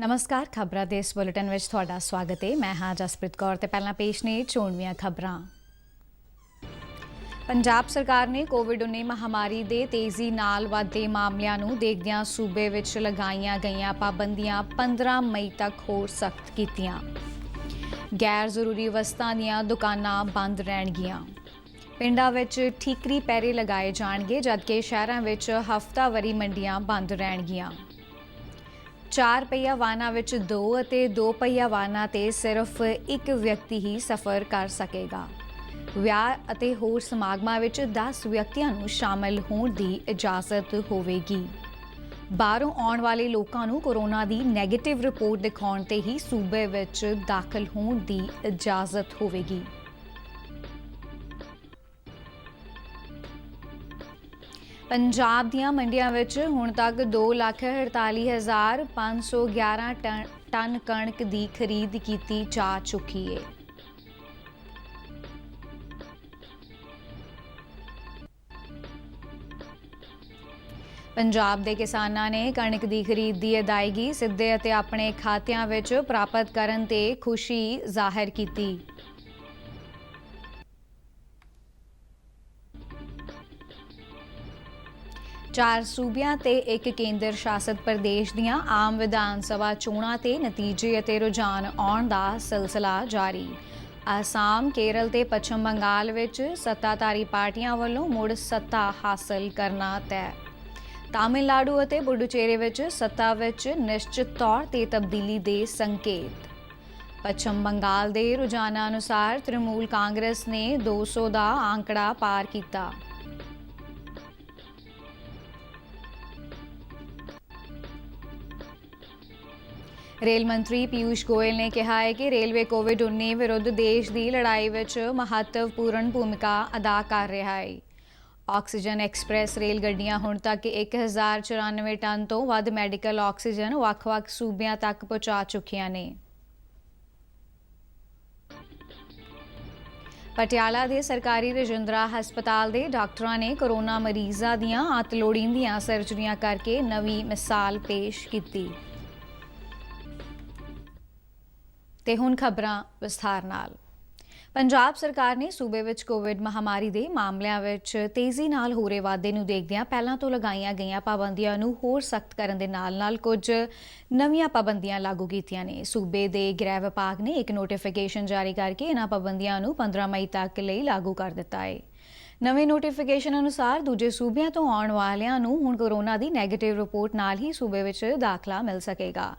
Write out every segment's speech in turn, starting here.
नमस्कार। खबरां दे इस बुलेटिन विच तुहाडा स्वागत है। मैं हाँ जसप्रीत कौर ते पहलां पेश ने चोणवीआं खबरां। पंजाब सरकार ने कोविड-19 महामारी दे तेज़ी नाल वधदे मामलिਆਂ ਨੂੰ ਦੇਖਦਿਆਂ सूबे विच लगाईਆਂ गईਆਂ पाबंदियां 15 मई तक होर सख्त कीतियां। गैर ਜ਼ਰੂਰੀ ਵਸਤਾਂ ਦੀਆਂ ਦੁਕਾਨਾਂ ਬੰਦ ਰਹਿਣਗੀਆਂ। ਪਿੰਡਾਂ ਵਿੱਚ ਠੀਕਰੀ ਪਹਿਰੇ ਲਗਾਏ ਜਾਣਗੇ ਜਦਕਿ ਸ਼ਹਿਰਾਂ ਵਿੱਚ ਹਫ਼ਤਾਵਾਰੀ ਮੰਡੀਆਂ ਬੰਦ ਰਹਿਣਗੀਆਂ। 4 पहिया वाहनां विच 2 ਅਤੇ 2 पहिया वाहनां ਤੇ ਸਿਰਫ ਇੱਕ ਵਿਅਕਤੀ ਹੀ ਸਫ਼ਰ ਕਰ ਸਕੇਗਾ। ਵਿਆਹ ਅਤੇ ਹੋਰ ਸਮਾਗਮਾਂ ਵਿੱਚ 10 ਵਿਅਕਤੀਆਂ ਨੂੰ ਸ਼ਾਮਲ ਹੋਣ ਦੀ ਇਜਾਜ਼ਤ ਹੋਵੇਗੀ। ਬਾਹਰੋਂ ਆਉਣ ਵਾਲੇ ਲੋਕਾਂ ਨੂੰ ਕੋਰੋਨਾ ਦੀ ਨੈਗੇਟਿਵ ਰਿਪੋਰਟ ਦਿਖਾਉਣ ਤੇ ਹੀ ਸੂਬੇ ਵਿੱਚ ਦਾਖਲ ਹੋਣ ਦੀ ਇਜਾਜ਼ਤ ਹੋਵੇਗੀ। पंजाब ਦੀਆਂ ਮੰਡੀਆਂ ਵਿੱਚ ਹੁਣ ਤੱਕ 2,48,511 ਟਨ ਕਣਕ ਦੀ ਖਰੀਦ ਕੀਤੀ ਜਾ ਚੁੱਕੀ ਹੈ। ਪੰਜਾਬ ਦੇ ਕਿਸਾਨਾਂ ਨੇ ਕਣਕ ਦੀ ਖਰੀਦ ਦੀ ਅਦਾਇਗੀ ਸਿੱਧੇ ਅਤੇ ਆਪਣੇ ਖਾਤਿਆਂ ਵਿੱਚ ਪ੍ਰਾਪਤ ਕਰਨ ਤੇ ਖੁਸ਼ੀ ਜ਼ਾਹਿਰ ਕੀਤੀ। चार सूबियां ते एक केंद्र शासित प्रदेश दियां आम विधान सभा चोणां ते नतीजे अते रुझान आउण दा सिलसिला जारी। आसाम, केरल ते पश्चिम बंगाल विच सत्ताधारी पार्टियां वल्लों मुड़ सत्ता हासिल करना तय। तमिलनाडु अते पुडुचेरी विच सत्ता विच निश्चित तौर ते तब्दीली दे संकेत। पश्चिम बंगाल दे रुझानां अनुसार तृणमूल कांग्रेस ने 200 दा आंकड़ा पार कीता। रेल मंत्री पीयूष गोयल ने कहा है कि रेलवे कोविड-19 विरुद्ध देश की लड़ाई में महत्वपूर्ण भूमिका अदा कर रहा है। ऑक्सीजन एक्सप्रैस रेल गड्डियां हुण तक 1094 टन तो वध मैडिकल ऑक्सीजन ਵੱਖ-ਵੱਖ सूबियां तक पहुंचा चुकियां ने। पटियाला के सरकारी रजिंद्रा हस्पताल के डॉक्टरों ने कोरोना मरीजों दीआं अत लोड़ींदियां सर्जरियां करके नवी मिसाल पेश की। ते हुण खबरां विस्तार नाल। पंजाब सरकार ने सूबे विच कोविड महामारी के मामलों विच तेज़ी नाल हो रहे वाधे नूं देखदिआं पहलां तो लगाईਆਂ गईਆਂ पाबंदियां नूं होर सख्त करन दे नाल-नाल कुछ नवीआं पाबंदियां लागू कीतियां ने। सूबे दे गृह विभाग ने एक नोटिफिकेशन जारी करके इन्हां पाबंदियां नूं 15 मई तक लई लागू कर दिता है। नवे नोटिफिकेशन अनुसार दूजे सूबिਆਂ ਤੋਂ ਆਉਣ ਵਾਲਿਆਂ ਨੂੰ ਹੁਣ कोरोना की नैगेटिव रिपोर्ट नाल ही सूबे विच दाखला मिल सकेगा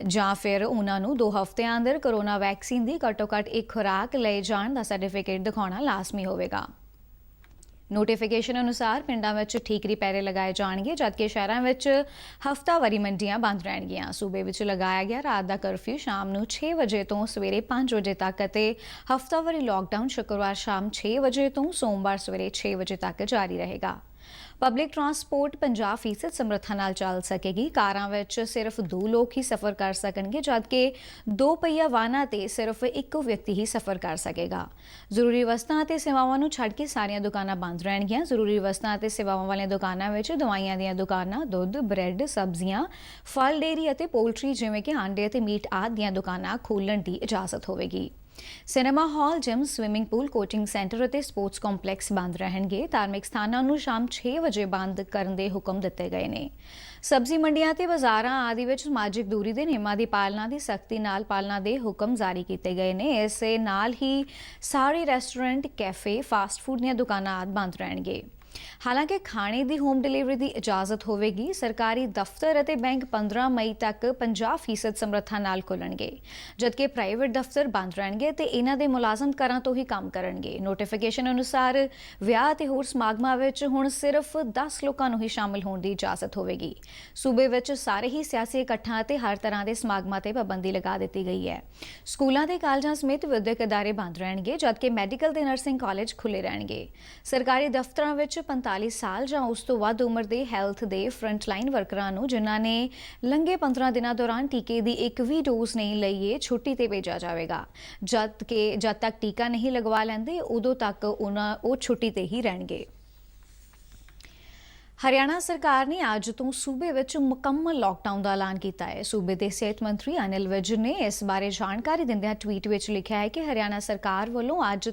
ਜਾਂ ਫਿਰ ਉਹਨਾਂ ਨੂੰ 2 ਹਫ਼ਤਿਆਂ ਅੰਦਰ ਕੋਰੋਨਾ ਵੈਕਸੀਨ ਦੀ ਘੱਟੋ-ਘੱਟ ਇੱਕ ਖੁਰਾਕ ਲਏ ਜਾਣ ਦਾ ਸਰਟੀਫਿਕੇਟ ਦਿਖਾਉਣਾ ਲਾਜ਼ਮੀ ਹੋਵੇਗਾ। ਨੋਟੀਫਿਕੇਸ਼ਨ ਅਨੁਸਾਰ ਪਿੰਡਾਂ ਵਿੱਚ ਠੀਕਰੀ ਪਹਿਰੇ ਲਗਾਏ ਜਾਣਗੇ ਜਦਕਿ ਸ਼ਹਿਰਾਂ ਵਿੱਚ ਹਫ਼ਤਾਵਾਰੀ ਮੰਡੀਆਂ ਬੰਦ ਰਹਿਣਗੀਆਂ। ਸੂਬੇ ਵਿੱਚ ਲਗਾਇਆ ਗਿਆ ਰਾਤ ਦਾ ਕਰਫਿਊ ਸ਼ਾਮ ਨੂੰ 6 ਵਜੇ ਤੋਂ ਸਵੇਰੇ 5 ਵਜੇ ਤੱਕ ਅਤੇ ਹਫ਼ਤਾਵਾਰੀ ਲਾਕਡਾਊਨ ਸ਼ੁੱਕਰਵਾਰ ਸ਼ਾਮ 6 ਵਜੇ ਤੋਂ ਸੋਮਵਾਰ ਸਵੇਰੇ 6 ਵਜੇ ਤੱਕ ਜਾਰੀ ਰਹੇਗਾ। पब्लिक ट्रांसपोर्ट 50% समर्था नाल चल सकेगी। कारां विच सिर्फ 2 लोग ही सफ़र कर सकणगे जबकि 2 पहिया वाहनां ते सिर्फ एक व्यक्ति ही सफ़र कर सकेगा। जरूरी वस्तां ते सेवावां नूं छड्ड के सारियां दुकानां बंद रहणगीਆਂ। जरूरी वस्तां ते सेवावां वालीਆਂ दुकानां विच दवाइयां दीयां दुकानां, दुੱਧ, ब्रैड, सब्जियां, फल, डेयरी ਅਤੇ पोल्ट्री जिवें कि आंडे ਅਤੇ मीट आदि दीयां दुकानां खोलण दी इजाजत होवेगी। Cinema hall, gym, swimming pool, coaching centre ਅਤੇ स्पोर्ट्स ਕੰਪਲੈਕਸ ਬੰਦ ਰਹਿਣਗੇ। ਧਾਰਮਿਕ ਸਥਾਨਾਂ ਨੂੰ ਸ਼ਾਮ 6 ਵਜੇ ਬੰਦ ਕਰਨ ਦੇ ਹੁਕਮ ਦਿੱਤੇ ਗਏ ਨੇ। ਸਬਜ਼ੀ ਮੰਡੀਆਂ ਤੇ ਬਾਜ਼ਾਰਾਂ ਆਦਿ ਵਿੱਚ ਸਮਾਜਿਕ ਦੂਰੀ ਦੇ ਨਿਯਮਾਂ ਦੀ ਪਾਲਣਾ ਦੀ ਸਖਤੀ ਨਾਲ ਪਾਲਣਾ ਦੇ ਹੁਕਮ ਜਾਰੀ ਕੀਤੇ ਗਏ ਨੇ। ਇਸੇ ਨਾਲ ਹੀ ਸਾਰੇ ਰੈਸਟੋਰੈਂਟ, ਕੈਫੇ, ਫਾਸਟ ਫੂਡ ਦੀਆਂ ਦੁਕਾਨਾਂ ਆਦਿ ਬੰਦ ਰਹਿਣਗੇ। हालांकि खाने की होम डिलीवरी की इजाजत होगी। सरकारी दफ्तर और बैंक 15 मई तक 50% समर्था नाल खुलणगे जबकि प्राइवेट दफ्तर बंद रहणगे ते इन्हां दे मुलाजम घरां तो ही काम करनगे। नोटिफिकेशन अनुसार विआह ते होर समागमां विच हुण सिर्फ 10 लोकां नूं ही शामिल होण दी इजाजत होगी। सूबे विच सारे ही सियासी इकट्ठां ते हर तरह के समागमां ते पाबंदी लगा दी गई है। स्कूलों ते कालजां समेत विद्यक अदारे बंद रहणगे जबकि मैडिकल ते नर्सिंग कॉलेज खुले रहणगे। सरकारी दफ्तरां विच 45 साल ਜਾਂ ਉਸ ਤੋਂ ਵੱਧ ਉਮਰ ਦੇ ਹੈਲਥ ਦੇ ਫਰੰਟਲਾਈਨ ਵਰਕਰਾਂ ਨੂੰ ਜਿਨ੍ਹਾਂ ਨੇ ਲੰਘੇ 15 ਦਿਨਾਂ ਦੌਰਾਨ ਟੀਕੇ ਦੀ ਇੱਕ ਵੀ ਡੋਜ਼ ਨਹੀਂ ਲਈ ਹੈ ਛੁੱਟੀ ਤੇ ਭੇਜਿਆ ਜਾਵੇਗਾ। ਜਦ ਤੱਕ ਟੀਕਾ ਨਹੀਂ ਲਗਵਾ ਲੈਂਦੇ ਉਦੋਂ ਤੱਕ ਉਹ ਛੁੱਟੀ ਤੇ ਹੀ ਰਹਿਣਗੇ। ਹਰਿਆਣਾ ਸਰਕਾਰ ਨੇ ਅੱਜ ਤੋਂ ਸੂਬੇ ਵਿੱਚ ਮੁਕੰਮਲ ਲਾਕਡਾਊਨ ਦਾ ਐਲਾਨ ਕੀਤਾ ਹੈ। ਸੂਬੇ ਦੇ ਸਿਹਤ ਮੰਤਰੀ ਅਨਿਲ ਵਿਜ ਨੇ ਇਸ ਬਾਰੇ ਜਾਣਕਾਰੀ ਦਿੰਦਿਆਂ ਟਵੀਟ ਵਿੱਚ ਲਿਖਿਆ ਹੈ ਕਿ ਹਰਿਆਣਾ ਸਰਕਾਰ ਵੱਲੋਂ ਅੱਜ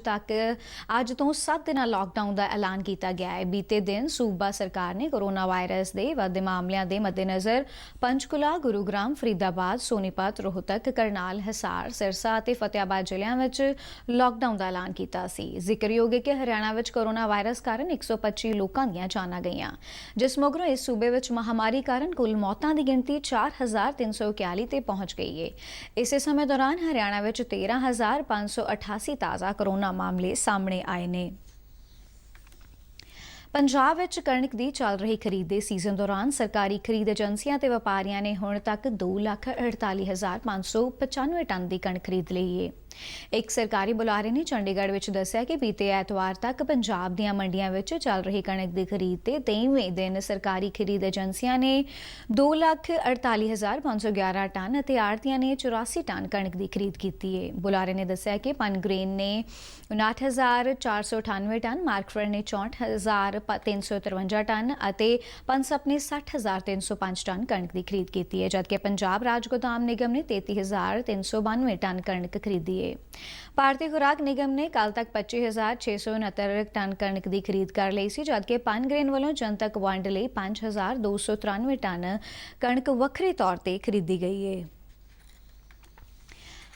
ਤੋਂ 7 ਦਿਨਾਂ ਲਾਕਡਾਊਨ ਦਾ ਐਲਾਨ ਕੀਤਾ ਗਿਆ ਹੈ। ਬੀਤੇ ਦਿਨ ਸੂਬਾ ਸਰਕਾਰ ਨੇ ਕੋਰੋਨਾ ਵਾਇਰਸ ਦੇ ਵੱਧਦੇ ਮਾਮਲਿਆਂ ਦੇ ਮੱਦੇਨਜ਼ਰ ਪੰਚਕੂਲਾ, ਗੁਰੂਗ੍ਰਾਮ, ਫਰੀਦਾਬਾਦ, ਸੋਨੀਪਤ, ਰੋਹਤਕ, ਕਰਨਾਲ, ਹਿਸਾਰ, ਸਿਰਸਾ ਅਤੇ ਫਤਿਆਬਾਦ ਜ਼ਿਲ੍ਹਿਆਂ ਵਿੱਚ ਲਾਕਡਾਊਨ ਦਾ ਐਲਾਨ ਕੀਤਾ ਸੀ। ਜ਼ਿਕਰਯੋਗ ਹੈ ਕਿ ਹਰਿਆਣਾ ਵਿੱਚ ਕੋਰੋਨਾ ਵਾਇਰਸ ਕਾਰਨ 125 ਲੋਕਾਂ ਦੀਆਂ ਜਾਨਾਂ ਗਈਆਂ, ਜਿਸ ਮਗਰੋਂ ਇਸ ਸੂਬੇ ਵਿੱਚ ਮਹਾਮਾਰੀ ਕਾਰਨ ਕੁੱਲ ਮੌਤਾਂ ਦੀ ਗਿਣਤੀ 4341 ਤੇ ਪਹੁੰਚ ਗਈ ਹੈ। ਇਸੇ ਸਮੇਂ ਦੌਰਾਨ ਹਰਿਆਣਾ ਵਿੱਚ 13,588 ਤਾਜ਼ਾ ਕੋਰੋਨਾ ਮਾਮਲੇ ਸਾਹਮਣੇ ਆਏ ਨੇ। ਪੰਜਾਬ ਵਿੱਚ ਕਣਕ ਦੀ ਚੱਲ ਰਹੀ ਖਰੀਦ ਦੇ ਸੀਜ਼ਨ ਦੌਰਾਨ ਸਰਕਾਰੀ ਖਰੀਦ ਏਜੰਸੀਆਂ ਤੇ ਵਪਾਰੀਆਂ ਨੇ ਹੁਣ ਤੱਕ 2,48,595 ਟਨ ਦੀ ਕਣਕ ਖਰੀਦ ਲਈ ਹੈ। ਇੱਕ ਸਰਕਾਰੀ ਬੁਲਾਰੇ ਨੇ ਚੰਡੀਗੜ੍ਹ ਵਿੱਚ ਦੱਸਿਆ ਕਿ ਬੀਤੇ ਐਤਵਾਰ ਤੱਕ ਪੰਜਾਬ ਦੀਆਂ ਮੰਡੀਆਂ ਵਿੱਚ ਚੱਲ ਰਹੀ ਕਣਕ ਦੀ ਖਰੀਦ ਤੇ 23ਵੇਂ ਦਿਨ ਸਰਕਾਰੀ ਖਰੀਦ ਏਜੰਸੀਆਂ ਨੇ 2,48,511 ਟਨ ਅਤੇ ਆੜ੍ਹਤੀਆਂ ਨੇ 84 ਟਨ ਕਣਕ ਦੀ ਖਰੀਦ ਕੀਤੀ ਹੈ। ਬੁਲਾਰੇ ਨੇ ਦੱਸਿਆ ਕਿ ਪਨਗ੍ਰੇਨ ਨੇ 59,498 ਟਨ, ਮਾਰਕਫੈਡ ਨੇ 64,353 ਟਨ ਅਤੇ ਪਨਸਪ ਨੇ 60,305 ਟਨ ਕਣਕ ਦੀ ਖਰੀਦ ਕੀਤੀ ਹੈ, ਜਦਕਿ ਪੰਜਾਬ ਰਾਜ ਗੋਦਾਮ ਨਿਗਮ ਨੇ 33,392 ਟਨ ਕਣਕ ਖਰੀਦੀ ਹੈ। ਭਾਰਤੀ ਖੁਰਾਕ ਨਿਗਮ ਨੇ ਕੱਲ ਤੱਕ 25,669 ਟਨ ਕਣਕ ਦੀ ਖਰੀਦ ਕਰ ਲਈ ਸੀ, ਜਦਕਿ ਪਨਗ੍ਰੇਨ ਵੱਲੋਂ ਜਨਤਕ ਵੰਡ ਲਈ 5,293 ਟਨ ਕਣਕ ਵੱਖਰੇ ਤੌਰ ਤੇ ਖਰੀਦੀ ਗਈ ਹੈ।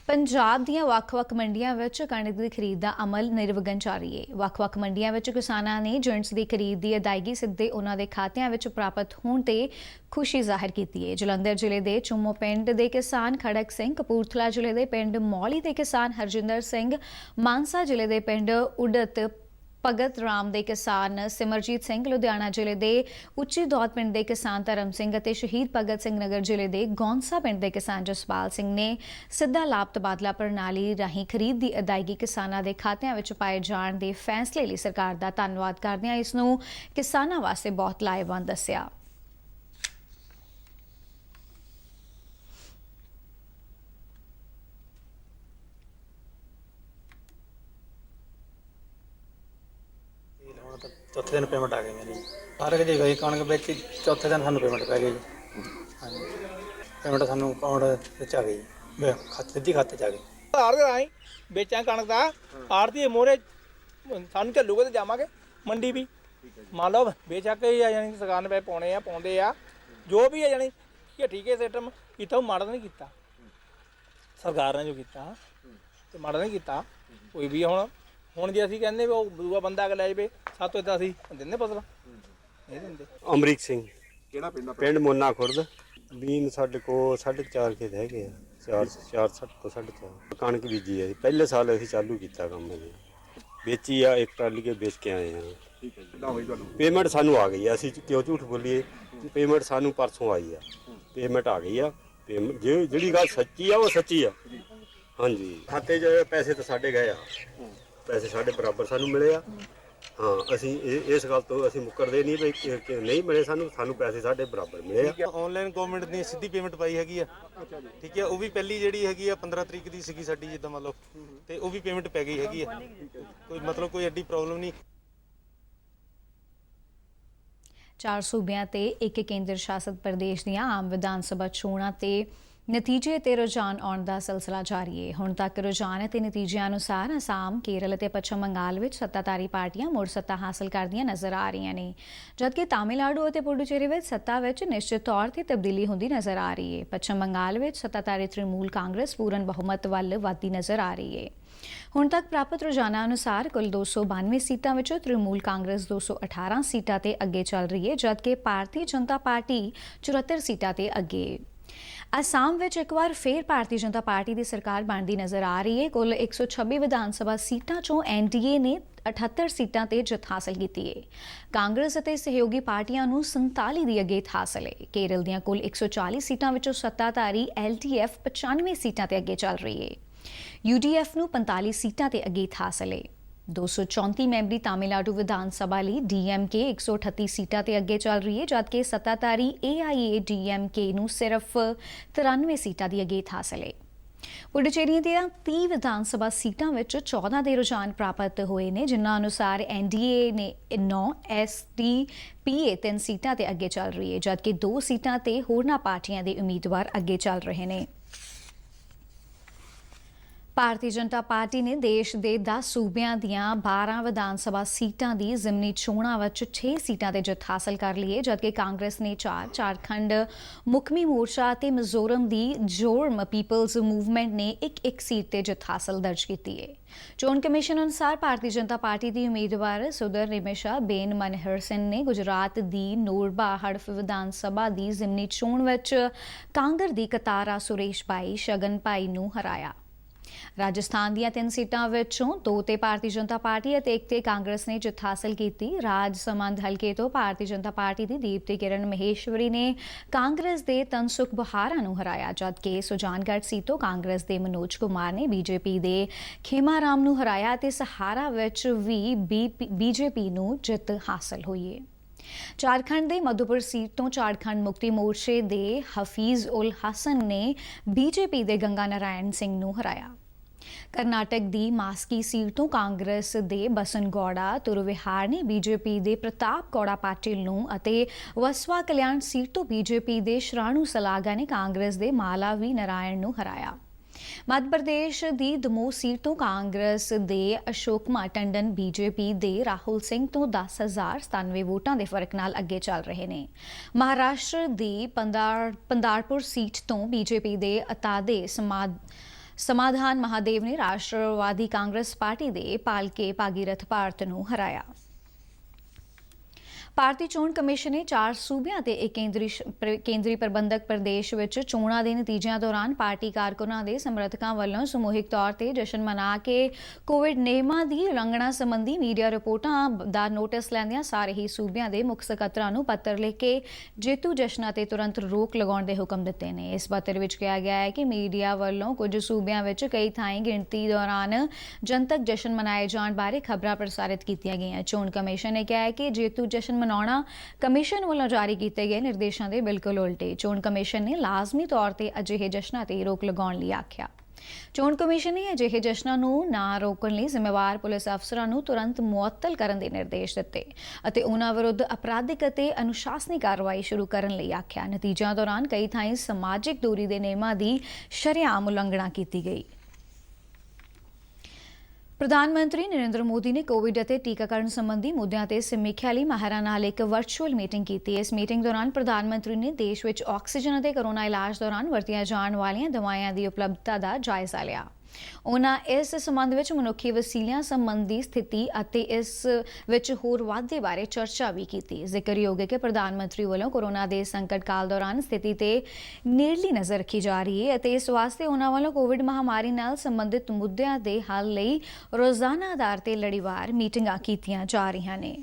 ਪੰਜਾਬ ਦੀਆਂ ਵੱਖ-ਵੱਖ ਮੰਡੀਆਂ ਵਿੱਚ ਕਣਕ ਦੀ ਖਰੀਦ ਦਾ ਅਮਲ ਨਿਰਵਿਘਨ ਜਾਰੀ ਹੈ। ਵੱਖ-ਵੱਖ ਮੰਡੀਆਂ ਵਿੱਚ ਕਿਸਾਨਾਂ ਨੇ ਜਿਣਸ ਦੀ ਖਰੀਦ ਦੀ ਅਦਾਇਗੀ ਸਿੱਧੇ ਉਹਨਾਂ ਦੇ ਖਾਤਿਆਂ ਵਿੱਚ ਪ੍ਰਾਪਤ ਹੋਣ ਤੇ ਖੁਸ਼ੀ ਜ਼ਾਹਿਰ ਕੀਤੀ ਹੈ। ਜਲੰਧਰ ਜ਼ਿਲ੍ਹੇ ਦੇ ਚੁੰਮੋ ਪਿੰਡ ਦੇ ਕਿਸਾਨ ਖੜਕ ਸਿੰਘ, ਕਪੂਰਥਲਾ ਜ਼ਿਲ੍ਹੇ ਦੇ ਪਿੰਡ ਮੌਲੀ ਦੇ ਕਿਸਾਨ ਹਰਜਿੰਦਰ ਸਿੰਘ, ਮਾਨਸਾ ਜ਼ਿਲ੍ਹੇ ਦੇ ਪਿੰਡ ਉਡਤ ਭਗਤ ਰਾਮ ਦੇ ਕਿਸਾਨ ਸਿਮਰਜੀਤ ਸਿੰਘ, ਲੁਧਿਆਣਾ ਜ਼ਿਲ੍ਹੇ ਦੇ ਉੱਚੀ ਦੌਦ ਪਿੰਡ ਦੇ ਕਿਸਾਨ ਧਰਮ ਸਿੰਘ ਅਤੇ ਸ਼ਹੀਦ ਭਗਤ ਸਿੰਘ ਨਗਰ ਜ਼ਿਲ੍ਹੇ ਦੇ ਗੌਂਸਾ ਪਿੰਡ ਦੇ ਕਿਸਾਨ ਜਸਪਾਲ ਸਿੰਘ ਨੇ ਸਿੱਧਾ ਲਾਭ ਤਬਾਦਲਾ ਪ੍ਰਣਾਲੀ ਰਾਹੀਂ ਖਰੀਦ ਦੀ ਅਦਾਇਗੀ ਕਿਸਾਨਾਂ ਦੇ ਖਾਤਿਆਂ ਵਿੱਚ ਪਾਏ ਜਾਣ ਦੇ ਫੈਸਲੇ ਲਈ ਸਰਕਾਰ ਦਾ ਧੰਨਵਾਦ ਕਰਦਿਆਂ ਇਸ ਨੂੰ ਕਿਸਾਨਾਂ ਵਾਸਤੇ ਬਹੁਤ ਲਾਹੇਵੰਦ ਦੱਸਿਆ। चौथे दिन पेमेंट आ गई मेरी, फर्क जी गई कणक बेची, चौथे दिन सानू पेमेंट पै गई। हाँ जी, पेमेंट सानू अकाउंट आ गई, सीधी खाते च आ गई। ਆਈ ਵੇਚਾਂ ਕਣਕ ਦਾ ਆੜਤੀ ਮੋਰੇ ਸਾਨੂੰ ਝੱਲੂਗੇ ਤੇ ਜਾਵਾਂਗੇ ਮੰਡੀ ਵੀ ਮੰਨ ਲਓ ਵੇਚਾ ਕੇ ਯਾਨੀ ਸਰਕਾਰ ਨੇ ਪੈਸੇ ਪਾਉਂਦੇ ਆ ਜੋ ਵੀ ਹੈ ਯਾਨੀ ਕਿ ਠੀਕ ਹੈ ਸਿਸਟਮ ਕੀਤਾ, ਉਹ ਮਾੜਾ ਨਹੀਂ ਕੀਤਾ ਸਰਕਾਰ ਨੇ ਜੋ ਕੀਤਾ ਤੇ ਮਾੜਾ ਨਹੀਂ ਕੀਤਾ ਕੋਈ ਵੀ। ਹੁਣ ਜੇ ਅਸੀਂ ਕਹਿੰਦੇ ਵੀ ਉਹ ਦੂਆ ਬੰਦਾ ਅਗਰ ਲੈ ਜਾਵੇ ਸਾਤੋਂ ਇਦਾਂ ਅਸੀਂ ਦਿੰਦੇ ਫਸਲ ਨਹੀਂ ਦਿੰਦੇ। ਅਮਰੀਕ ਸਿੰਘ, ਕਿਹੜਾ ਪਿੰਡ ਮੋਨਾ ਖੁਰਦ। ਬੀਨ ਸਾਡੇ ਕੋਲ 4.5 ਖੇਤ ਹੈਗੇ ਆ, 460 ਤੋਂ 4.5 ਕਣਕ ਬੀਜੀ ਹੈ। ਪਹਿਲੇ ਸਾਲ ਅਸੀਂ ਚਾਲੂ ਕੀਤਾ ਕੰਮ ਜੀ, ਵੇਚੀ ਆ, ਇੱਕ ਟਰਾਲੀ ਕੇ ਵੇਚ ਕੇ ਆਏ ਹਾਂ। ਠੀਕ ਹੈ ਜੀ, ਕਿੰਨਾ ਹੋਈ ਤੁਹਾਨੂੰ? ਪੇਮੈਂਟ ਸਾਨੂੰ ਆ ਗਈ ਆ, ਅਸੀਂ ਕਿਉਂ ਝੂਠ ਬੋਲੀਏ, ਪੇਮੈਂਟ ਸਾਨੂੰ ਪਰਸੋਂ ਆਈ ਆ, ਪੇਮੈਂਟ ਆ ਗਈ ਆ। ਪੇਮੈਂਟ ਜਿਹੜੀ ਗੱਲ ਸੱਚੀ ਆ ਉਹ ਸੱਚੀ ਆ। ਹਾਂਜੀ, ਖਾਤੇ 'ਚ ਪੈਸੇ ਤਾਂ ਸਾਡੇ ਗਏ ਆ, ਪੈਸੇ ਸਾਡੇ ਬਰਾਬਰ ਸਾਨੂੰ ਮਿਲੇ ਆ। ਹਾਂ, ਅਸੀਂ ਇਸ ਗੱਲ ਤੋਂ ਅਸੀਂ ਮੁੱਕਰਦੇ ਨਹੀਂ ਵੀ ਕਿ ਨਹੀਂ ਮਿਲੇ ਸਾਨੂੰ ਪੈਸੇ ਸਾਡੇ ਬਰਾਬਰ ਮਿਲੇ ਆ। ਆਨਲਾਈਨ ਗਵਰਨਮੈਂਟ ਨੇ ਸਿੱਧੀ ਪੇਮੈਂਟ ਪਾਈ ਹੈਗੀ ਆ। ਠੀਕ ਹੈ, ਉਹ ਵੀ ਪਹਿਲੀ ਜਿਹੜੀ ਹੈਗੀ ਆ 15 ਤਰੀਕ ਦੀ ਸੀਗੀ ਸਾਡੀ, ਜਿੱਦਾਂ ਮੰਨ ਲਓ, ਤੇ ਉਹ ਵੀ ਪੇਮੈਂਟ ਪੈ ਗਈ ਹੈਗੀ ਆ। ਕੋਈ ਐਡੀ ਪ੍ਰੋਬਲਮ ਨਹੀਂ। 4 ਸੂਬਿਆਂ ਤੇ ਇੱਕ ਕੇਂਦਰ ਸ਼ਾਸਤ ਪ੍ਰਦੇਸ਼ ਦੀਆਂ ਆਮ ਵਿਧਾਨ ਸਭਾ ਚੋਣਾਂ ਤੇ ਨਤੀਜੇ ਤੇ ਰੁਝਾਨ ਆਉਣ ਦਾ ਸਿਲਸਿਲਾ ਜਾਰੀ ਹੈ। ਹੁਣ ਤੱਕ ਰੁਝਾਨ ਅਤੇ ਨਤੀਜਿਆਂ ਅਨੁਸਾਰ ਅਸਾਮ, ਕੇਰਲ ਅਤੇ ਪੱਛਮ ਬੰਗਾਲ ਵਿੱਚ ਸੱਤਾਧਾਰੀ ਪਾਰਟੀਆਂ ਮੁੜ ਸੱਤਾ ਹਾਸਲ ਕਰਦੀਆਂ ਨਜ਼ਰ ਆ ਰਹੀਆਂ ਨੇ, ਜਦਕਿ ਤਾਮਿਲਨਾਡੂ ਅਤੇ ਪੁਡੂਚੇਰੀ ਵਿੱਚ ਸੱਤਾ ਵਿੱਚ ਨਿਸ਼ਚਿਤ ਤੌਰ ਤੇ ਤਬਦੀਲੀ ਹੁੰਦੀ ਨਜ਼ਰ ਆ ਰਹੀ ਹੈ। ਪੱਛਮ ਬੰਗਾਲ ਵਿੱਚ ਸੱਤਾਧਾਰੀ ਤ੍ਰਿਣਮੂਲ ਕਾਂਗਰਸ ਪੂਰਨ ਬਹੁਮਤ ਵੱਲ ਵਧਦੀ ਨਜ਼ਰ ਆ ਰਹੀ ਹੈ। ਹੁਣ ਤੱਕ ਪ੍ਰਾਪਤ ਰੁਝਾਨਾਂ ਅਨੁਸਾਰ ਕੁੱਲ 292 ਸੀਟਾਂ ਵਿੱਚੋਂ ਤ੍ਰਿਣਮੂਲ ਕਾਂਗਰਸ 218 ਸੀਟਾਂ ਤੇ ਅੱਗੇ ਚੱਲ ਰਹੀ ਹੈ, ਜਦਕਿ ਭਾਰਤੀ ਜਨਤਾ ਪਾਰਟੀ 74 ਸੀਟਾਂ ਤੇ ਅੱਗੇ। ਅਸਾਮ ਵਿੱਚ ਇੱਕ ਵਾਰ ਫੇਰ ਭਾਰਤੀ ਜਨਤਾ ਪਾਰਟੀ ਦੀ ਸਰਕਾਰ ਬਣਦੀ ਨਜ਼ਰ ਆ ਰਹੀ ਹੈ। ਕੁੱਲ 126 ਵਿਧਾਨ ਸਭਾ ਸੀਟਾਂ ਚੋਂ ਐਨਡੀਏ ਨੇ 78 ਸੀਟਾਂ ਤੇ ਜਿੱਤ ਹਾਸਲ ਕੀਤੀ ਹੈ। ਕਾਂਗਰਸ ਅਤੇ ਸਹਿਯੋਗੀ ਪਾਰਟੀਆਂ ਨੂੰ 47 ਦੀ ਅਗੇਤ ਹਾਸਲ ਹੈ। ਕੇਰਲ ਦੀਆਂ ਕੁੱਲ 140 ਸੀਟਾਂ ਵਿੱਚੋਂ ਸੱਤਾਧਾਰੀ ਐਲਡੀਐਫ 95 ਸੀਟਾਂ ਤੇ ਅੱਗੇ ਚੱਲ ਰਹੀ ਹੈ। यूडीएफ ਨੂੰ 45 ਸੀਟਾਂ ਤੇ ਅਗੇਤ ਹਾਸਲ ਹੈ। 234 ਮੈਂਬਰੀ ਤਾਮਿਲਨਾਡੂ ਵਿਧਾਨ ਸਭਾ ਲਈ ਡੀਐਮਕੇ 138 ਸੀਟਾਂ ਤੇ ਅੱਗੇ ਚੱਲ ਰਹੀ ਹੈ, ਜਦਕਿ ਸੱਤਾਧਾਰੀ ਏਆਈਏਡੀਐਮਕੇ ਨੂੰ ਸਿਰਫ 93 ਸੀਟਾਂ ਦੀ ਅਗੇਤ ਹਾਸਲ ਹੈ। ਪੁਡੁਚੇਰੀ ਦੀਆਂ 30 ਵਿਧਾਨ ਸਭਾ ਸੀਟਾਂ ਵਿੱਚ 14 ਦੇ ਰੁਝਾਨ ਪ੍ਰਾਪਤ ਹੋਏ ਨੇ, ਜਿਨ੍ਹਾਂ ਅਨੁਸਾਰ ਐਨਡੀਏ ਨੇ 9, ਐਸਡੀਪੀਏ 3 ਸੀਟਾਂ ਤੇ ਅੱਗੇ ਚੱਲ ਰਹੀ ਹੈ, ਜਦਕਿ 2 ਸੀਟਾਂ ਤੇ ਹੋਰਨਾਂ ਪਾਰਟੀਆਂ ਦੇ ਉਮੀਦਵਾਰ ਅੱਗੇ ਚੱਲ ਰਹੇ ਨੇ। ਭਾਰਤੀ ਜਨਤਾ ਪਾਰਟੀ ਨੇ ਦੇਸ਼ ਦੇ 10 ਸੂਬਿਆਂ ਦੀਆਂ 12 ਵਿਧਾਨ ਸਭਾ ਸੀਟਾਂ ਦੀ ਜ਼ਿਮਨੀ ਚੋਣਾਂ ਵਿੱਚ 6 ਸੀਟਾਂ ਤੇ ਜਿੱਤ ਹਾਸਲ ਕਰ ਲਈ ਹੈ, ਜਦਕਿ ਕਾਂਗਰਸ ਨੇ 4, ਝਾਰਖੰਡ ਮੁਕਮੀ ਮੋਰਚਾ ਅਤੇ ਮਿਜ਼ੋਰਮ ਦੀ ਜੋਰਮ ਪੀਪਲਜ਼ ਮੂਵਮੈਂਟ ਨੇ ਇੱਕ ਸੀਟ ਤੇ ਜਿੱਤ ਹਾਸਲ ਦਰਜ ਕੀਤੀ ਹੈ। ਚੋਣ ਕਮਿਸ਼ਨ ਅਨੁਸਾਰ ਭਾਰਤੀ ਜਨਤਾ ਪਾਰਟੀ ਦੀ ਉਮੀਦਵਾਰ ਸੁਦਰ ਨਿਮਿਸ਼ਾ ਬੇਨ ਮਨਹਰ ਸਿੰਘ ਨੇ ਗੁਜਰਾਤ ਦੀ ਨੋਰਬਾ ਹੜਫ ਵਿਧਾਨ ਸਭਾ ਦੀ ਜ਼ਿਮਨੀ ਚੋਣ ਵਿੱਚ ਕਾਂਗਰ ਦੀ ਕਤਾਰਾ ਸੁਰੇਸ਼ ਭਾਈ ਸ਼ਗਨ ਭਾਈ ਨੂੰ ਹਰਾਇਆ। ਰਾਜਸਥਾਨ ਦੀਆਂ 3 ਸੀਟਾਂ ਵਿੱਚੋਂ 2 ਤੇ ਭਾਰਤੀ ਜਨਤਾ ਪਾਰਟੀ ਅਤੇ 1 ਤੇ ਕਾਂਗਰਸ ਨੇ ਜਿੱਤ ਹਾਸਲ ਕੀਤੀ। ਰਾਜ ਸਮੰਦ ਹਲਕੇ ਤੋਂ ਭਾਰਤੀ ਜਨਤਾ ਪਾਰਟੀ ਦੀ ਦੀਪਤੀ ਕਿਰਨ ਮਹੇਸ਼ਵਰੀ ਨੇ ਕਾਂਗਰਸ ਦੇ ਤਨਸੁਖ ਬੁਹਾਰਾ ਨੂੰ ਹਰਾਇਆ, ਜਦਕਿ ਸੁਜਾਨਗੜ੍ਹ ਸੀਟ ਤੋਂ ਕਾਂਗਰਸ ਦੇ ਮਨੋਜ ਕੁਮਾਰ ਨੇ ਬੀਜੇਪੀ ਦੇ ਖੇਮਾ ਰਾਮ ਨੂੰ ਹਰਾਇਆ ਅਤੇ ਸਹਾਰਾ ਵਿੱਚ ਵੀ ਬੀਜੇਪੀ ਨੂੰ ਜਿੱਤ ਹਾਸਲ ਹੋਈ ਹੈ। ਝਾਰਖੰਡ ਦੇ ਮਧੂਪੁਰ ਸੀਟ ਤੋਂ ਝਾਰਖੰਡ ਮੁਕਤੀ ਮੋਰਚੇ ਦੇ ਹਫੀਜ਼ ਉਲ ਹਸਨ ਨੇ ਬੀਜੇਪੀ ਦੇ ਗੰਗਾ ਨਾਰਾਇਣ ਸਿੰਘ ਨੂੰ ਹਰਾਇਆ। ਕਰਨਾਟਕ ਦੀ ਮਾਸਕੀ ਸੀਟ ਤੋਂ ਕਾਂਗਰਸ ਦੇ ਬਸਨ ਗੌੜਾ ਤੁਰਵਿਹਾਰ ਨੇ ਬੀਜੇਪੀ ਦੇ ਪ੍ਰਤਾਪ ਗੌੜਾ ਪਾਟਿਲ ਨੂੰ ਅਤੇ ਵਸਵਾ ਕਲਿਆਣ ਸੀਟ ਤੋਂ ਬੀਜੇਪੀ ਦੇ ਸ਼ਰਾਣੂ ਸਲਾਗਾ ਨੇ ਕਾਂਗਰਸ ਦੇ ਮਾਲਾਵੀ ਨਾਰਾਇਣ ਨੂੰ ਹਰਾਇਆ। ਮੱਧ ਪ੍ਰਦੇਸ਼ ਦੀ ਦਮੋਹ ਸੀਟ ਤੋਂ ਕਾਂਗਰਸ ਦੇ ਅਸ਼ੋਕਮਾ ਟੰਡਨ ਬੀਜੇਪੀ ਦੇ ਰਾਹੁਲ ਸਿੰਘ ਤੋਂ 10,097 ਵੋਟਾਂ ਦੇ ਫਰਕ ਨਾਲ ਅੱਗੇ ਚੱਲ ਰਹੇ ਨੇ। ਮਹਾਰਾਸ਼ਟਰ ਦੀ ਪੰਦਾਰਪੁਰ ਸੀਟ ਤੋਂ ਬੀਜੇਪੀ ਦੇ ਅਤਾਦੇ ਸਮਾਧਾਨ ਮਹਾਦੇਵ ਨੇ ਰਾਸ਼ਟਰਵਾਦੀ ਕਾਂਗਰਸ ਪਾਰਟੀ ਦੇ ਪਾਲਕੇ ਭਾਗੀਰਥ ਭਾਰਤ ਨੂੰ ਹਰਾਇਆ। ਭਾਰਤੀ ਚੋਣ ਕਮਿਸ਼ਨ ਨੇ 4 ਸੂਬਿਆਂ ਤੇ ਇੱਕ ਕੇਂਦਰੀ ਪ੍ਰਬੰਧਕ ਪ੍ਰਦੇਸ਼ ਵਿੱਚ ਚੋਣਾਂ ਦੇ ਨਤੀਜਿਆਂ ਦੌਰਾਨ ਪਾਰਟੀ ਕਾਰਕੁਨਾਂ ਦੇ ਸਮਰਥਕਾਂ ਵੱਲੋਂ ਸਮੂਹਿਕ ਤੌਰ ਤੇ ਜਸ਼ਨ ਮਨਾ ਕੇ ਕੋਵਿਡ ਨਿਯਮਾਂ ਦੀ ਉਲੰਘਣਾ ਸੰਬੰਧੀ ਮੀਡੀਆ ਰਿਪੋਰਟਾਂ ਦਾ ਨੋਟਿਸ ਲੈਂਦਿਆਂ ਸਾਰੇ ਹੀ ਸੂਬਿਆਂ ਦੇ ਮੁੱਖ ਸਕੱਤਰਾਂ ਨੂੰ ਪੱਤਰ ਲਿਖ ਕੇ ਜੇਤੂ ਜਸ਼ਨਾਂ ਤੇ ਤੁਰੰਤ ਰੋਕ ਲਗਾਉਣ ਦੇ ਹੁਕਮ ਦਿੱਤੇ ਨੇ। ਇਸ ਪੱਤਰ ਵਿੱਚ ਕਿਹਾ ਗਿਆ ਹੈ ਕਿ ਮੀਡੀਆ ਵੱਲੋਂ ਕੁਝ ਸੂਬਿਆਂ ਵਿੱਚ ਕਈ ਥਾਈਂ ਗਿਣਤੀ ਦੌਰਾਨ ਜਨਤਕ ਜਸ਼ਨ ਮਨਾਏ ਜਾਣ ਬਾਰੇ ਖਬਰਾਂ ਪ੍ਰਸਾਰਿਤ ਕੀਤੀਆਂ ਗਈਆਂ। ਚੋਣ ਕਮਿਸ਼ਨ ਨੇ ਕਿਹਾ ਹੈ ਕਿ ਜੇਤੂ ਜਸ਼ਨ ਮਨਾਉਣਾ ਕਮਿਸ਼ਨ ਵੱਲੋਂ ਜਾਰੀ ਕੀਤੇ ਗਏ ਨਿਰਦੇਸ਼ਾਂ ਦੇ ਬਿਲਕੁਲ ਉਲਟੇ। ਚੋਣ ਕਮਿਸ਼ਨ ਨੇ ਲਾਜ਼ਮੀ ਤੌਰ ਤੇ ਅਜਿਹੇ ਜਸ਼ਨਾਂ ਤੇ ਰੋਕ ਲਗਾਉਣ ਲਈ ਆਖਿਆ। ਚੋਣ ਕਮਿਸ਼ਨ ਨੇ ਅਜਿਹੇ ਜਸ਼ਨਾਂ ਨੂੰ ਨਾ ਰੋਕਣ ਲਈ ਜ਼ਿੰਮੇਵਾਰ ਪੁਲਿਸ ਅਫਸਰਾਂ ਨੂੰ ਤੁਰੰਤ ਮੁਅੱਤਲ ਕਰਨ ਦੇ ਨਿਰਦੇਸ਼ ਦਿੱਤੇ ਅਤੇ ਉਹਨਾਂ ਵਿਰੁੱਧ ਅਪਰਾਧਿਕ ਅਤੇ ਅਨੁਸ਼ਾਸਨੀ ਕਾਰਵਾਈ ਸ਼ੁਰੂ ਕਰਨ ਲਈ ਆਖਿਆ। ਨਤੀਜਿਆਂ ਦੌਰਾਨ ਕਈ ਥਾਈਂ ਸਮਾਜਿਕ ਦੂਰੀ ਦੇ ਨਿਯਮਾਂ ਦੀ ਸ਼ਰੇਆਮ ਉਲੰਘਣਾ ਕੀਤੀ ਗਈ। ਪ੍ਰਧਾਨ ਮੰਤਰੀ ਨਰਿੰਦਰ ਮੋਦੀ ਨੇ ਕੋਵਿਡ ਅਤੇ ਟੀਕਾਕਰਨ ਸੰਬੰਧੀ ਮੁੱਦਿਆਂ ਤੇ ਸਮੀਖਿਆ ਲਈ ਮਾਹਿਰਾਂ ਨਾਲ ਇੱਕ ਵਰਚੁਅਲ ਮੀਟਿੰਗ ਕੀਤੀ। ਇਸ ਮੀਟਿੰਗ ਦੌਰਾਨ ਪ੍ਰਧਾਨ ਮੰਤਰੀ ਨੇ ਦੇਸ਼ ਵਿੱਚ ਆਕਸੀਜਨ ਅਤੇ ਕੋਰੋਨਾ ਇਲਾਜ ਦੌਰਾਨ ਵਰਤੀਆਂ ਜਾਣ ਵਾਲੀਆਂ ਦਵਾਈਆਂ ਦੀ ਉਪਲਬਧਤਾ ਦਾ ਜਾਇਜ਼ਾ ਲਿਆ। ਉਹਨਾਂ ਇਸ ਸੰਬੰਧ ਵਿੱਚ ਮਨੁੱਖੀ ਵਸੀਲਿਆਂ ਸੰਬੰਧੀ ਸਥਿਤੀ ਅਤੇ ਇਸ ਵਿੱਚ ਹੋਰ ਵਾਧੇ ਬਾਰੇ ਚਰਚਾ ਵੀ ਕੀਤੀ। ਜ਼ਿਕਰਯੋਗ ਹੈ ਕਿ ਪ੍ਰਧਾਨ ਮੰਤਰੀ ਵੱਲੋਂ ਕੋਰੋਨਾ ਦੇ ਸੰਕਟ ਕਾਲ ਦੌਰਾਨ ਸਥਿਤੀ ਤੇ ਨੇੜਲੀ ਨਜ਼ਰ ਰੱਖੀ ਜਾ ਰਹੀ ਹੈ ਅਤੇ ਇਸ ਵਾਸਤੇ ਉਹਨਾਂ ਵੱਲੋਂ ਕੋਵਿਡ ਮਹਾਮਾਰੀ ਨਾਲ ਸੰਬੰਧਿਤ ਮੁੱਦਿਆਂ ਦੇ ਹੱਲ ਲਈ ਰੋਜ਼ਾਨਾ ਆਧਾਰ ਤੇ ਲੜੀਵਾਰ ਮੀਟਿੰਗਾਂ ਕੀਤੀਆਂ ਜਾ ਰਹੀਆਂ ਨੇ।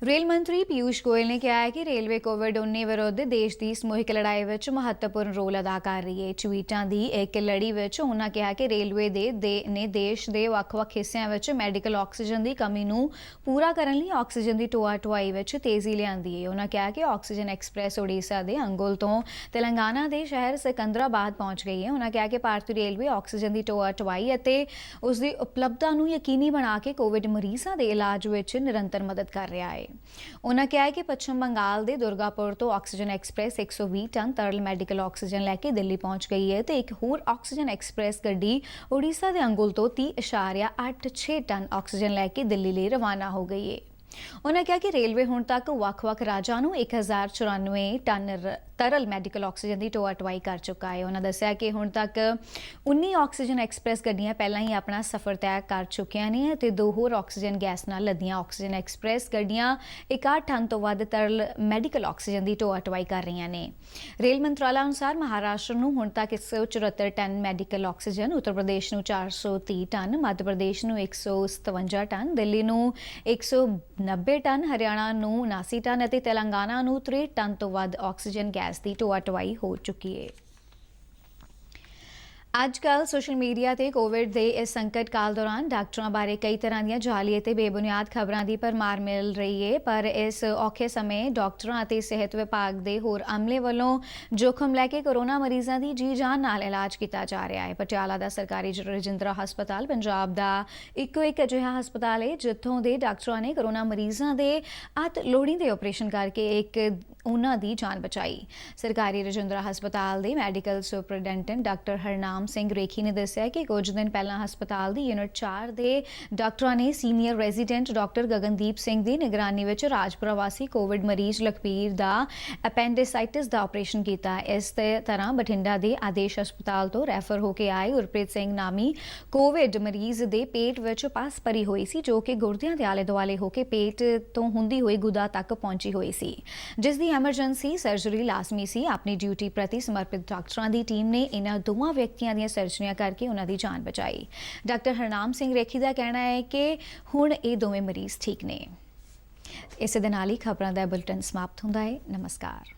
ਰੇਲ ਮੰਤਰੀ ਪੀਯੂਸ਼ ਗੋਇਲ ਨੇ ਕਿਹਾ ਹੈ ਕਿ ਰੇਲਵੇ ਕੋਵਿਡ-19 ਵਿਰੁੱਧ ਦੇਸ਼ ਦੀ ਸਮੂਹਿਕ ਲੜਾਈ ਵਿੱਚ ਮਹੱਤਵਪੂਰਨ ਰੋਲ ਅਦਾ ਕਰ ਰਹੀ ਹੈ। ਟਵੀਟਾਂ ਦੀ ਇੱਕ ਲੜੀ ਵਿੱਚ ਉਹਨਾਂ ਕਿਹਾ ਕਿ ਰੇਲਵੇ ਨੇ ਦੇਸ਼ ਦੇ ਵੱਖ-ਵੱਖ ਹਿੱਸਿਆਂ ਵਿੱਚ ਮੈਡੀਕਲ ਆਕਸੀਜਨ ਦੀ ਕਮੀ ਨੂੰ ਪੂਰਾ ਕਰਨ ਲਈ ਆਕਸੀਜਨ ਦੀ ਢੋਆ-ਢੁਆਈ ਵਿੱਚ ਤੇਜ਼ੀ ਲਿਆਂਦੀ ਹੈ। ਉਹਨਾਂ ਕਿਹਾ ਕਿ ਆਕਸੀਜਨ ਐਕਸਪ੍ਰੈਸ ਓਡੀਸ਼ਾ ਦੇ ਅੰਗੁਲ ਤੋਂ ਤੇਲੰਗਾਨਾ ਦੇ ਸ਼ਹਿਰ ਸਿਕੰਦਰਾਬਾਦ ਪਹੁੰਚ ਗਈ ਹੈ। ਉਹਨਾਂ ਕਿਹਾ ਕਿ ਭਾਰਤੀ ਰੇਲਵੇ ਆਕਸੀਜਨ ਦੀ ਢੋਆ-ਢੁਆਈ ਅਤੇ ਉਸ ਦੀ ਉਪਲਬਧਤਾ ਨੂੰ ਯਕੀਨੀ ਬਣਾ ਕੇ ਕੋਵਿਡ ਮਰੀਜ਼ਾਂ ਦੇ ਇਲਾਜ ਵਿੱਚ ਨਿਰੰਤਰ ਮਦਦ ਕਰ ਰਿਹਾ ਹੈ। ਉਹਨਾਂ ਕਿਹਾ ਕਿ ਪੱਛਮ ਬੰਗਾਲ ਦੇ ਦੁਰਗਾਪੁਰ ਤੋਂ ਆਕਸੀਜਨ ਐਕਸਪ੍ਰੈਸ 120 ਟਨ ਤਰਲ ਮੈਡੀਕਲ ਆਕਸੀਜਨ ਲੈ ਕੇ ਦਿੱਲੀ ਪਹੁੰਚ ਗਈ ਹੈ ਤੇ ਇੱਕ ਹੋਰ ਆਕਸੀਜਨ ਐਕਸਪ੍ਰੈਸ ਗੱਡੀ ਓਡੀਸ਼ਾ ਦੇ ਅੰਗੁਲ ਤੋਂ 30.86 ਟਨ ਆਕਸੀਜਨ ਲੈ ਕੇ ਦਿੱਲੀ ਲਈ ਰਵਾਨਾ ਹੋ ਗਈ ਹੈ। ਉਹਨਾਂ ਕਿਹਾ ਕਿ ਰੇਲਵੇ ਹੁਣ ਤੱਕ ਵੱਖ-ਵੱਖ ਰਾਜਾਂ ਨੂੰ 1094 ਟਨ ਤਰਲ ਮੈਡੀਕਲ ਆਕਸੀਜਨ ਦੀ ਢੋਆ-ਢੁਆਈ ਕਰ ਚੁੱਕਾ ਹੈ। ਉਹਨਾਂ ਦੱਸਿਆ ਕਿ ਹੁਣ ਤੱਕ 19 ਆਕਸੀਜਨ ਐਕਸਪ੍ਰੈਸ ਗੱਡੀਆਂ ਪਹਿਲਾਂ ਹੀ ਆਪਣਾ ਸਫ਼ਰ ਤੈਅ ਕਰ ਚੁੱਕੀਆਂ ਨੇ ਅਤੇ 2 ਹੋਰ ਆਕਸੀਜਨ ਗੈਸ ਨਾਲ ਲੱਦੀਆਂ ਆਕਸੀਜਨ ਐਕਸਪ੍ਰੈਸ ਗੱਡੀਆਂ 61 ਟਨ ਤੋਂ ਵੱਧ ਤਰਲ ਮੈਡੀਕਲ ਆਕਸੀਜਨ ਦੀ ਢੋਆ-ਢੁਆਈ ਕਰ ਰਹੀਆਂ ਨੇ। ਰੇਲ ਮੰਤਰਾਲਾ ਅਨੁਸਾਰ ਮਹਾਰਾਸ਼ਟਰ ਨੂੰ ਹੁਣ ਤੱਕ 174 ton medical oxygen, Uttar Pradesh ਨੂੰ 430 ਟਨ, ਮੱਧ ਪ੍ਰਦੇਸ਼ ਨੂੰ 157 ਟਨ, ਦਿੱਲੀ ਨੂੰ 190 ਟਨ, ਹਰਿਆਣਾ ਨੂੰ 79 ਟਨ ਅਤੇ ਤੇਲੰਗਾਨਾ ਨੂੰ 63 ਟਨ ਤੋਂ ਵੱਧ ਆਕਸੀਜਨ ਗੈਸ ਦੀ ਢੋਆ-ਢੁਆਈ ਹੋ ਚੁੱਕੀ ਹੈ। ਅੱਜ ਕੱਲ੍ਹ ਸੋਸ਼ਲ ਮੀਡੀਆ ਤੇ ਕੋਵਿਡ ਦੇ ਇਸ ਸੰਕਟ ਕਾਲ ਦੌਰਾਨ ਡਾਕਟਰਾਂ ਬਾਰੇ ਕਈ ਤਰ੍ਹਾਂ ਦੀਆਂ ਜਾਅਲੀ ਅਤੇ ਬੇਬੁਨਿਆਦ ਖਬਰਾਂ ਦੀ ਭਰਮਾਰ ਮਿਲ ਰਹੀ ਹੈ, ਪਰ ਇਸ ਔਖੇ ਸਮੇਂ ਡਾਕਟਰਾਂ ਅਤੇ ਸਿਹਤ ਵਿਭਾਗ ਦੇ ਹੋਰ ਅਮਲੇ ਵੱਲੋਂ ਜੋਖਮ ਲੈ ਕੇ ਕੋਰੋਨਾ ਮਰੀਜ਼ਾਂ ਦੀ ਜੀ ਜਾਨ ਨਾਲ ਇਲਾਜ ਕੀਤਾ ਜਾ ਰਿਹਾ ਹੈ। ਪਟਿਆਲਾ ਦਾ ਸਰਕਾਰੀ ਰਜਿੰਦਰਾ ਹਸਪਤਾਲ ਪੰਜਾਬ ਦਾ ਇੱਕੋ ਇੱਕ ਅਜਿਹਾ ਹਸਪਤਾਲ ਹੈ ਜਿੱਥੋਂ ਦੇ ਡਾਕਟਰਾਂ ਨੇ ਕੋਰੋਨਾ ਮਰੀਜ਼ਾਂ ਦੇ ਅਤ ਲੋੜੀਂਦੇ ਆਪਰੇਸ਼ਨ ਕਰਕੇ ਉਹਨਾਂ ਦੀ ਜਾਨ ਬਚਾਈ। ਸਰਕਾਰੀ ਰਜਿੰਦਰਾ ਹਸਪਤਾਲ ਦੇ ਮੈਡੀਕਲ ਸੁਪਰਡੈਂਟੈਂਟ ਡਾਕਟਰ ਹਰਨਾਮ ਸਿੰਘ ਰੇਖੀ ਨੇ ਦੱਸਿਆ ਕਿ ਕੁਝ ਦਿਨ ਪਹਿਲਾਂ ਹਸਪਤਾਲ ਦੀ ਯੂਨਿਟ 4 ਦੇ ਡਾਕਟਰਾਂ ਨੇ senior resident doctor Gagandeep Singh ਦੀ ਨਿਗਰਾਨੀ ਵਿੱਚ ਰਾਜਪੁਰਾ ਵਾਸੀ ਕੋਵਿਡ ਮਰੀਜ਼ ਲਖਬੀਰ ਦਾ ਐਪੈਂਡਿਸਾਈਟਿਸ ਦਾ ਆਪਰੇਸ਼ਨ ਕੀਤਾ। ਇਸ ਤਰ੍ਹਾਂ ਬਠਿੰਡਾ ਦੇ ਆਦੇਸ਼ ਹਸਪਤਾਲ ਤੋਂ ਰੈਫਰ ਹੋ ਕੇ ਆਏ ਗੁਰਪ੍ਰੀਤ ਸਿੰਘ ਨਾਮੀ ਕੋਵਿਡ ਮਰੀਜ਼ ਦੇ ਪੇਟ ਵਿੱਚ ਪਸ ਭਰੀ ਹੋਈ ਸੀ, ਜੋ ਕਿ ਗੁਰਦਿਆਂ ਦੇ ਆਲੇ ਦੁਆਲੇ ਹੋ ਕੇ ਪੇਟ ਤੋਂ ਹੁੰਦੀ ਹੋਈ ਗੁਦਾ ਤੱਕ ਪਹੁੰਚੀ ਹੋਈ ਸੀ, ਜਿਸ ਦੀ ਐਮਰਜੈਂਸੀ ਸਰਜਰੀ ਲਾਜ਼ਮੀ ਸੀ। ਆਪਣੀ ਡਿਊਟੀ ਪ੍ਰਤੀ ਸਮਰਪਿਤ ਡਾਕਟਰਾਂ ਦੀ ਟੀਮ ਨੇ ਇਹਨਾਂ ਦੋਵਾਂ ਵਿਅਕਤੀਆਂ ਦੀਆਂ ਸਰਜਰੀਆਂ ਕਰਕੇ ਉਹਨਾਂ ਦੀ ਜਾਨ ਬਚਾਈ। ਡਾਕਟਰ ਹਰਨਾਮ ਸਿੰਘ ਰੇਖੀ ਦਾ ਕਹਿਣਾ ਹੈ ਕਿ ਹੁਣ ਇਹ ਦੋਵੇਂ ਮਰੀਜ਼ ਠੀਕ ਨੇ। ਇਸੇ ਦੇ ਨਾਲ ਹੀ ਖਬਰਾਂ ਦਾ ਬੁਲੇਟਿਨ ਸਮਾਪਤ ਹੁੰਦਾ ਹੈ। ਨਮਸਕਾਰ।